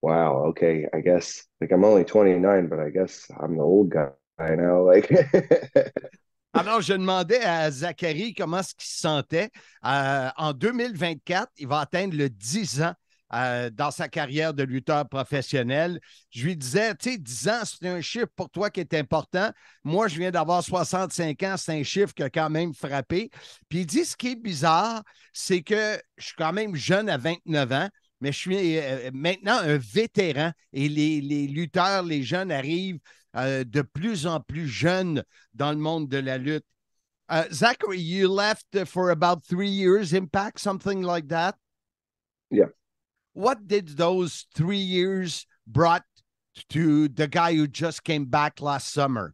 wow, okay, I guess like I'm only 29, but I guess I'm the old guy now. Like Alors, je demandais à Zachary comment est-ce qu'il se sentait. En 2024, il va atteindre le 10 ans dans sa carrière de lutteur professionnel. Je lui disais, tu sais, 10 ans, c'est un chiffre pour toi qui est important. Moi, je viens d'avoir 65 ans, c'est un chiffre qui a quand même frappé. Puis il dit, ce qui est bizarre, c'est que je suis quand même jeune à 29 ans, mais je suis maintenant un vétéran et les lutteurs, les jeunes arrivent de plus en plus jeunes dans le monde de la lutte. Zachary, you left for about 3 years, Impact, something like that? Yeah. What did those 3 years brought to the guy who just came back last summer?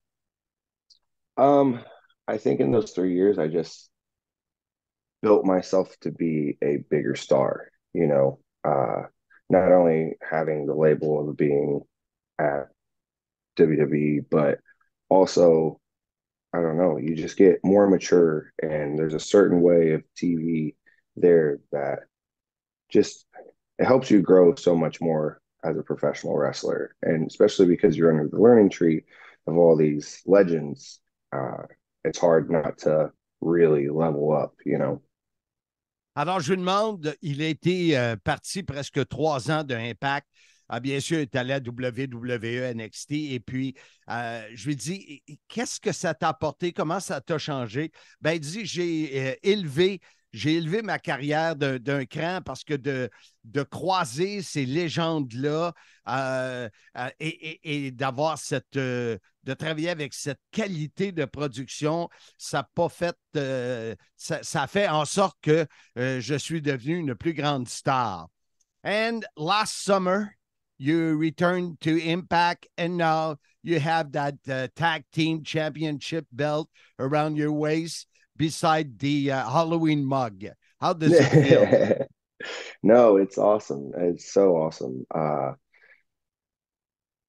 I think in those 3 years, I just built myself to be a bigger star, not only having the label of being at WWE, but also, I don't know, you just get more mature, and there's a certain way of TV there that just it helps you grow so much more as a professional wrestler, and especially because you're under the learning tree of all these legends, it's hard not to really level up, Alors, je lui demande, il a été parti presque 3 ans de Impact. Bien sûr, il est allé à WWE, NXT. Et puis, je lui dis, qu'est-ce que ça t'a apporté? Comment ça t'a changé? Ben, il dit, j'ai élevé ma carrière d'un cran parce que de croiser ces légendes-là et d'avoir de travailler avec cette qualité de production, ça n'a pas fait, ça a fait en sorte que je suis devenu une plus grande star. And last summer, you returned to Impact, and now you have that tag team championship belt around your waist beside the Halloween mug. How does it feel? No, it's awesome. It's so awesome.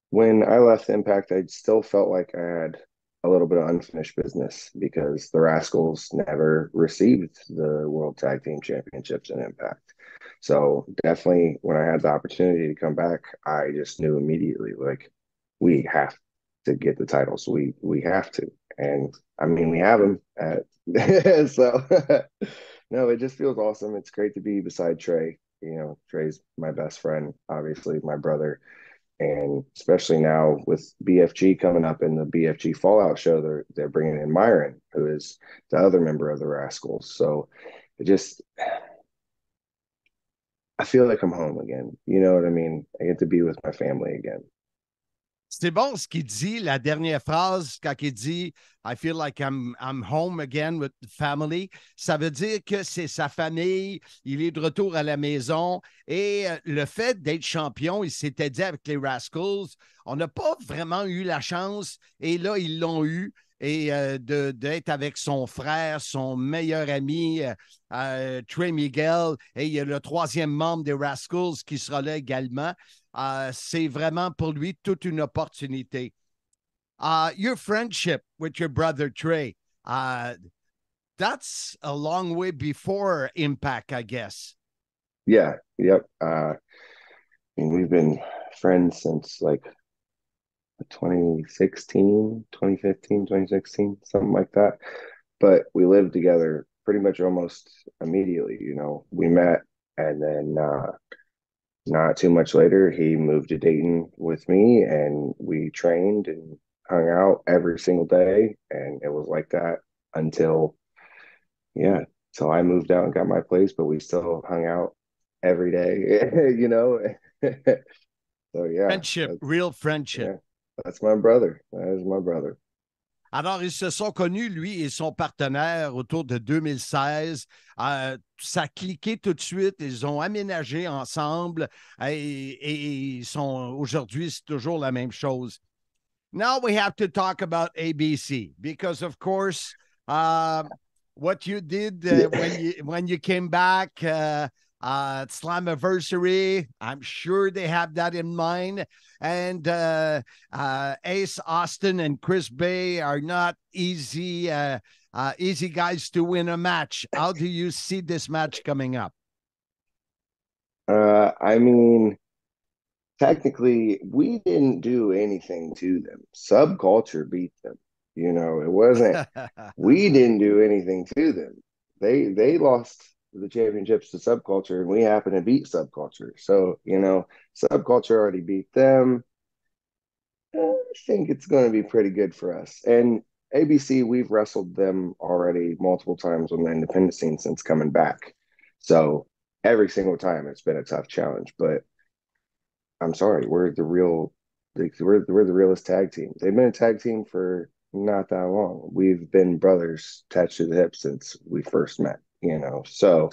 When I left Impact, I still felt like I had a little bit of unfinished business because the Rascals never received the World Tag Team Championships in Impact. So definitely when I had the opportunity to come back, I just knew immediately, like, we have to get the titles. We have to. And I mean, we have them so no, it just feels awesome. It's great to be beside Trey. Trey's my best friend, obviously my brother. And especially now with BFG coming up in the BFG Fallout show, they're bringing in Myron, who is the other member of the Rascals. So I feel like I'm home again. You know what I mean? I get to be with my family again. C'est bon ce qu'il dit, la dernière phrase, quand il dit « I feel like I'm home again with the family », ça veut dire que c'est sa famille, il est de retour à la maison et le fait d'être champion, il s'était dit avec les Rascals, on n'a pas vraiment eu la chance et là, ils l'ont eu. Et d'être avec son frère, son meilleur ami, Trey Miguel, et il y a le 3e membre des Rascals qui sera là également. C'est vraiment pour lui toute une opportunité. Your friendship with your brother Trey, that's a long way before Impact, I guess. Yeah, yep. I mean, we've been friends since like 2016, 2015, 2016, something like that. But we lived together pretty much almost immediately. We met, and then not too much later, he moved to Dayton with me, and we trained and hung out every single day. And it was like that until, yeah, so I moved out and got my place, but we still hung out every day, you know? So, yeah. Friendship, real friendship. Yeah, that's my brother. That is my brother. Alors, ils se sont connus, lui et son partenaire, autour de 2016. Ça a cliqué tout de suite. Ils ont aménagé ensemble et ils sont aujourd'hui, c'est toujours la même chose. Now we have to talk about ABC because, of course, what you did when you came back at Slammiversary, I'm sure they have that in mind. And Ace Austin and Chris Bay are not easy guys to win a match. How do you see this match coming up? I mean, technically, we didn't do anything to them. Subculture beat them. You know, it wasn't, we didn't do anything to them. They lost the championships to Subculture, and we happen to beat Subculture. So, you know, Subculture already beat them. I think it's going to be pretty good for us. And ABC, we've wrestled them already multiple times on the independent scene since coming back. So every single time it's been a tough challenge. But I'm sorry, we're the realest tag team. They've been a tag team for not that long. We've been brothers attached to the hip since we first met, you know. So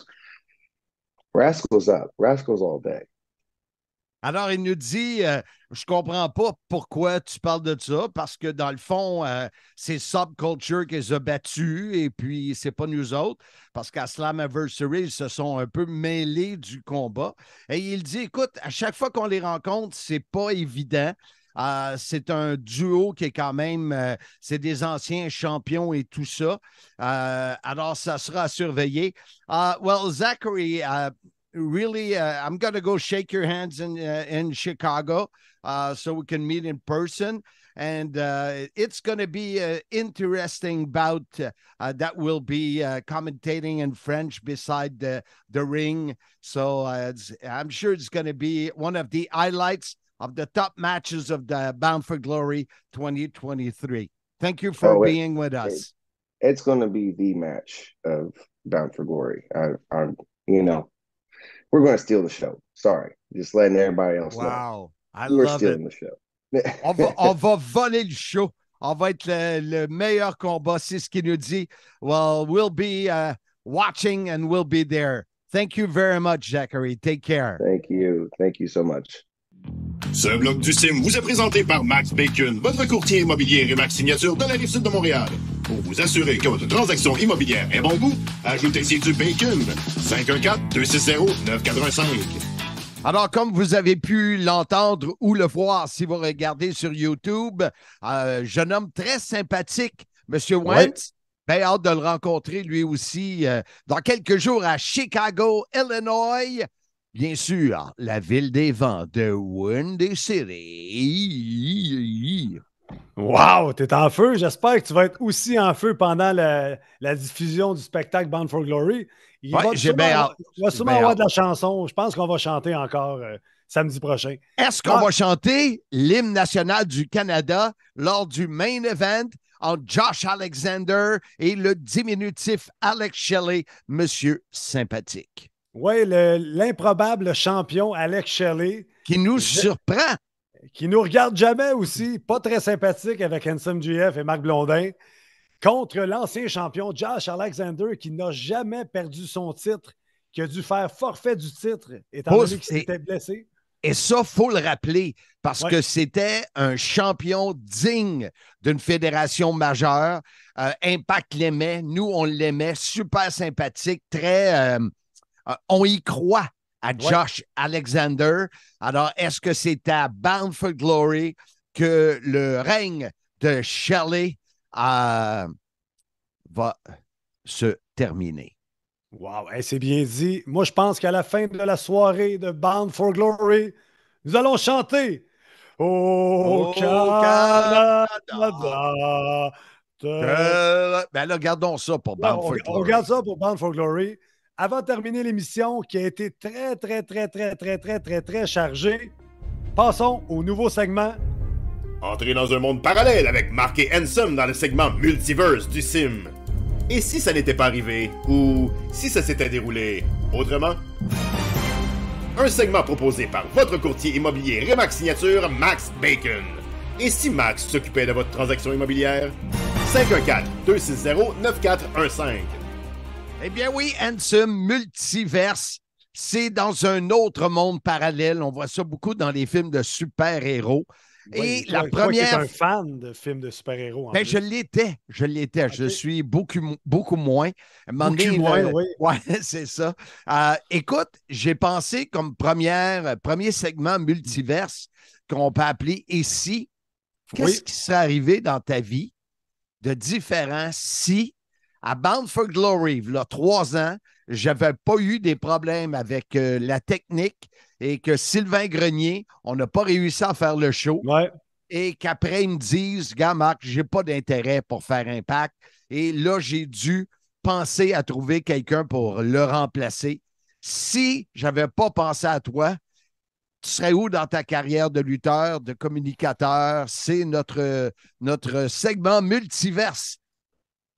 Rascals up. Rascals all day. Alors, il nous dit, je comprends pas pourquoi tu parles de ça, parce que dans le fond, c'est Subculture qui les a battus, et puis c'est pas nous autres, parce qu'à Slammiversary, ils se sont un peu mêlés du combat. Et il dit, écoute, à chaque fois qu'on les rencontre, c'est pas évident. C'est un duo qui est quand même, c'est des anciens champions et tout ça. Alors, ça sera à surveiller. Well, Zachary, really, I'm going to go shake your hands in Chicago so we can meet in person. And it's going to be an interesting bout that will be commentating in French beside the ring. So I'm sure it's going to be one of the highlights of the top matches of the Bound for Glory 2023. Thank you for being with us. It's going to be the match of Bound for Glory. I'm, you know, we're going to steal the show. Sorry. Just letting everybody else know. Wow. We're stealing the show. on va voler le show. On va être le meilleur combat. C'est ce qu'il nous dit. Well, we'll be watching and we'll be there. Thank you very much, Zachary. Take care. Thank you. Thank you so much. Ce bloc du Sim vous est présenté par Max Bacon, votre courtier immobilier Remax Signature de la Rive-Sud de Montréal. Pour vous assurer que votre transaction immobilière est bon goût, ajoutez ici du Bacon. 514-260-985. Alors, comme vous avez pu l'entendre ou le voir si vous regardez sur YouTube, jeune homme très sympathique, M. Wentz. Bien hâte de le rencontrer lui aussi dans quelques jours à Chicago, Illinois. Bien sûr, la ville des vents de Windy City. Wow, t'es en feu. J'espère que tu vas être aussi en feu pendant la diffusion du spectacle Bound for Glory. Il va sûrement avoir de la chanson. Je pense qu'on va chanter encore samedi prochain. Est-ce qu'on va chanter l'hymne national du Canada lors du main event entre Josh Alexander et le diminutif Alex Shelley, monsieur sympathique? Oui, l'improbable champion Alex Shelley. Qui nous surprend. Qui nous regarde jamais aussi. Pas très sympathique avec Handsome GF et Marc Blondin. Contre l'ancien champion Josh Alexander qui n'a jamais perdu son titre, qui a dû faire forfait du titre étant donné qu'il s'était blessé. Et ça, il faut le rappeler parce que c'était un champion digne d'une fédération majeure. Impact l'aimait, nous, on l'aimait, super sympathique, très... on y croit à Josh Alexander. Alors, est-ce que c'est à Bound for Glory que le règne de Shelley va se terminer? Wow, c'est bien dit. Moi, je pense qu'à la fin de la soirée de Bound for Glory, nous allons chanter au Canada. Ben là, gardons ça pour Bound for Glory. On regarde ça pour Bound for Glory. avant de terminer l'émission qui a été très, très, très, très, très, très, très, très chargée, passons au nouveau segment. Entrez dans un monde parallèle avec Mark et Handsome dans le segment Multiverse du Sim. Et si ça n'était pas arrivé? Ou si ça s'était déroulé autrement? Un segment proposé par votre courtier immobilier Remax Signature, Max Bacon. Et si Max s'occupait de votre transaction immobilière? 514-260-9415. Eh bien oui, Handsome Multiverse, c'est dans un autre monde parallèle. On voit ça beaucoup dans les films de super-héros. Oui, et la première. Tu es un fan de films de super-héros. Ben, je l'étais. Okay. Je suis beaucoup moins. Beaucoup moins, oui. Oui, c'est ça. Écoute, j'ai pensé comme premier segment multiverse qu'on peut appeler Et si. Qu'est-ce qui serait arrivé dans ta vie de différent si, à Bound for Glory, il y a 3 ans, j'avais pas eu des problèmes avec la technique et que Sylvain Grenier, on n'a pas réussi à faire le show. Ouais. Et qu'après, ils me disent, gars, Marc, j'ai pas d'intérêt pour faire Impact. Et là, j'ai dû penser à trouver quelqu'un pour le remplacer. Si j'avais pas pensé à toi, tu serais où dans ta carrière de lutteur, de communicateur? C'est notre segment multiverse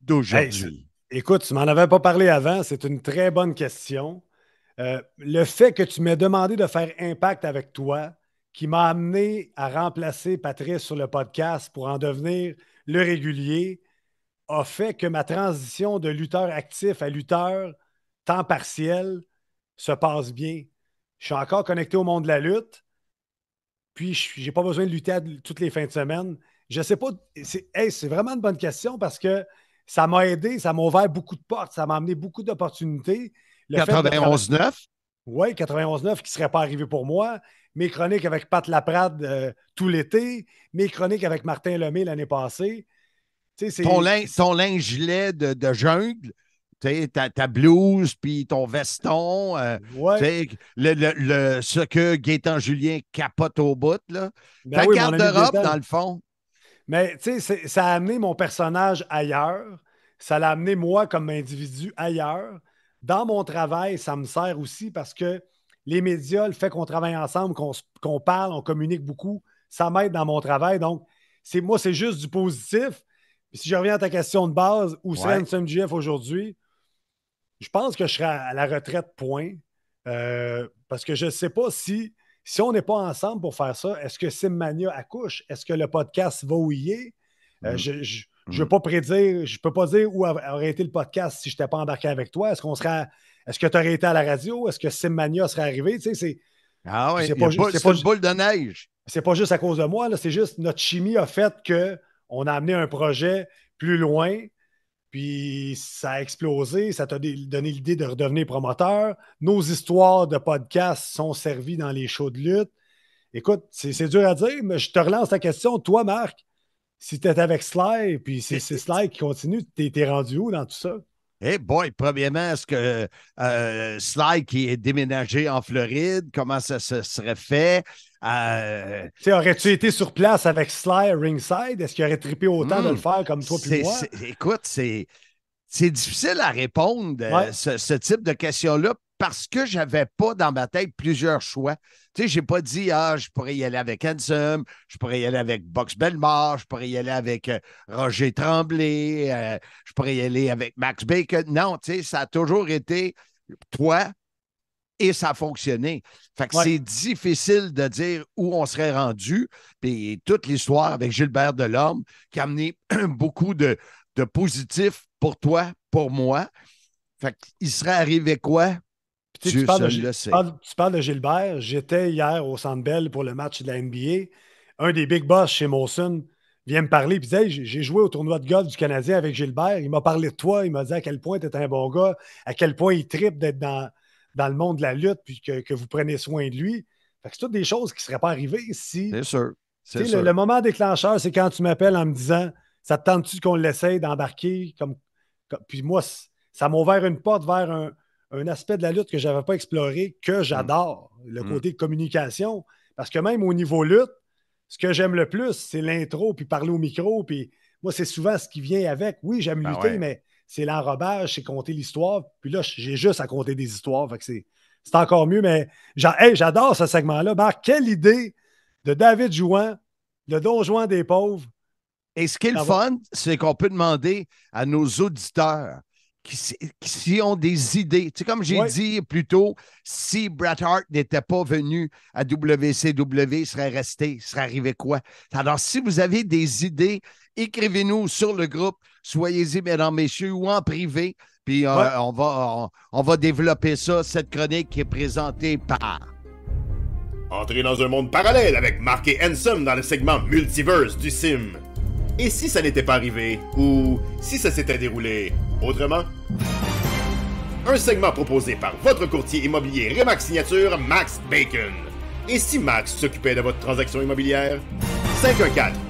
d'aujourd'hui. Hey, écoute, tu m'en avais pas parlé avant. C'est une très bonne question. Le fait que tu m'aies demandé de faire Impact avec toi, qui m'a amené à remplacer Patrice sur le podcast pour en devenir le régulier, a fait que ma transition de lutteur actif à lutteur temps partiel se passe bien. Je suis encore connecté au monde de la lutte, puis je n'ai pas besoin de lutter toutes les fins de semaine. Je ne sais pas, c'est vraiment une bonne question parce que ça m'a aidé, ça m'a ouvert beaucoup de portes, ça m'a amené beaucoup d'opportunités. 91-9? Oui, 91-9 qui ne serait pas arrivé pour moi. Mes chroniques avec Pat Laprade tout l'été, mes chroniques avec Martin Lemay l'année passée. Ton lingelet de jungle, ta blouse, puis ton veston, ce que Gaétan Julien capote au bout, là. Ben ta garde-robe, dans le fond. Mais ça a amené mon personnage ailleurs. Ça l'a amené moi comme individu ailleurs. Dans mon travail, ça me sert aussi parce que les médias, le fait qu'on travaille ensemble, qu'on parle, on communique beaucoup, ça m'aide dans mon travail. Donc, moi, c'est juste du positif. Puis si je reviens à ta question de base, où serait Handsome JF aujourd'hui? Je pense que je serais à la retraite, point. Parce que je ne sais pas si on n'est pas ensemble pour faire ça, est-ce que Simmania accouche? Est-ce que le podcast va où il est? Je ne veux pas prédire, je ne peux pas dire où aurait été le podcast si je n'étais pas embarqué avec toi. Est-ce que tu aurais été à la radio? Est-ce que Simmania serait arrivé? Ah oui, c'est une boule de neige. C'est pas juste à cause de moi, là, c'est juste notre chimie a fait qu'on a amené un projet plus loin, puis ça a explosé, ça t'a donné l'idée de redevenir promoteur. Nos histoires de podcast sont servies dans les shows de lutte. Écoute, c'est dur à dire, mais je te relance la question. Toi, Marc, si tu étais avec Sly, puis c'est Sly qui continue, t'es rendu où dans tout ça? Eh boy, premièrement, est-ce que Sly qui est déménagé en Floride, comment ça se serait fait? Aurais-tu été sur place avec Sly ringside? Est-ce qu'il aurait trippé autant de le faire comme toi puis moi? Écoute, c'est difficile à répondre, ce type de questions-là, parce que je n'avais pas dans ma tête plusieurs choix. Tu sais, je n'ai pas dit, je pourrais y aller avec Handsome, je pourrais y aller avec Box Bellemare, je pourrais y aller avec Roger Tremblay, je pourrais y aller avec Max Bacon. Non, tu sais, ça a toujours été toi et ça a fonctionné. Fait que c'est difficile de dire où on serait rendu. Puis toute l'histoire avec Gilbert Delorme qui a amené beaucoup de positifs pour toi, pour moi. Fait qu'il serait arrivé quoi? Tu parles de Gilbert. J'étais hier au Centre Bell pour le match de la NBA. Un des big boss chez Molson vient me parler et disait hey, j'ai joué au tournoi de golf du Canadien avec Gilbert. Il m'a parlé de toi. Il m'a dit à quel point tu étais un bon gars, à quel point il trippe d'être dans le monde de la lutte puis que vous prenez soin de lui. Fait que c'est toutes des choses qui ne seraient pas arrivées si... C'est sûr. Le moment déclencheur, c'est quand tu m'appelles en me disant ça te tente-tu qu'on l'essaye d'embarquer? Puis moi, ça m'a ouvert une porte vers un aspect de la lutte que je n'avais pas exploré, que j'adore, le côté de communication. Parce que même au niveau lutte, ce que j'aime le plus, c'est l'intro, puis parler au micro. Puis moi, c'est souvent ce qui vient avec. Oui, j'aime lutter, mais c'est l'enrobage, c'est compter l'histoire. Puis là, j'ai juste à compter des histoires. Fait que c'est encore mieux, mais j'adore ce segment-là. Marc, quelle idée de David Jouan, le Don Juan des pauvres. Et ce qui est le fun, c'est qu'on peut demander à nos auditeurs qui ont des idées. Tu sais, comme j'ai dit plus tôt, si Bret Hart n'était pas venu à WCW, il serait resté. Il serait arrivé quoi? Alors, si vous avez des idées, écrivez-nous sur le groupe, soyez-y, mesdames, messieurs, ou en privé. Puis on va développer ça, cette chronique qui est présentée par... Entrez dans un monde parallèle avec Mark et Handsome dans le segment Multiverse du Sim. Et si ça n'était pas arrivé, ou si ça s'était déroulé autrement? Un segment proposé par votre courtier immobilier Remax Signature, Max Bacon. Et si Max s'occupait de votre transaction immobilière?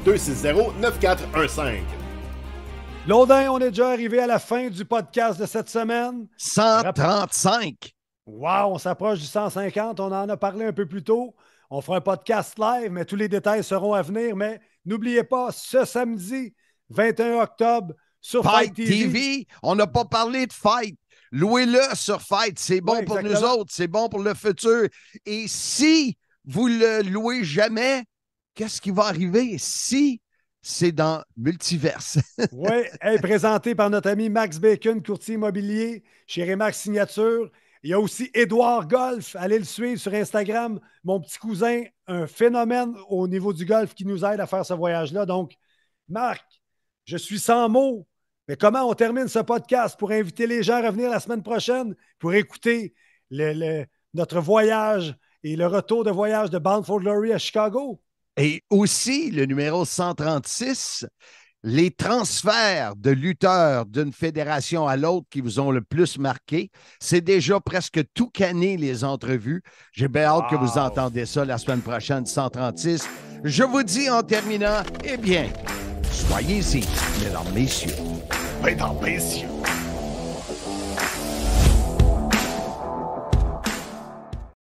514-260-9415. Londin, on est déjà arrivé à la fin du podcast de cette semaine. 135. Wow, on s'approche du 150. On en a parlé un peu plus tôt. On fera un podcast live, mais tous les détails seront à venir. Mais n'oubliez pas, ce samedi, 21 octobre, sur Fight TV. On n'a pas parlé de Fight. Louez-le sur Fight. C'est bon pour nous autres. C'est bon pour le futur. Et si vous le louez jamais, qu'est-ce qui va arriver si c'est dans Multiverse? Oui, présenté par notre ami Max Bacon, courtier immobilier chez Remax Signature. Il y a aussi Édouard Golf. Allez le suivre sur Instagram. Mon petit cousin, un phénomène au niveau du golf qui nous aide à faire ce voyage-là. Donc, Marc, je suis sans mots. Mais comment on termine ce podcast pour inviter les gens à revenir la semaine prochaine pour écouter notre voyage et le retour de voyage de Bound for Glory à Chicago? Et aussi, le numéro 136, les transferts de lutteurs d'une fédération à l'autre qui vous ont le plus marqué. C'est déjà presque tout canné, les entrevues. J'ai bien hâte que vous entendez ça la semaine prochaine, 136. Je vous dis en terminant, eh bien, soyez-y, mesdames, messieurs. Mesdames, messieurs.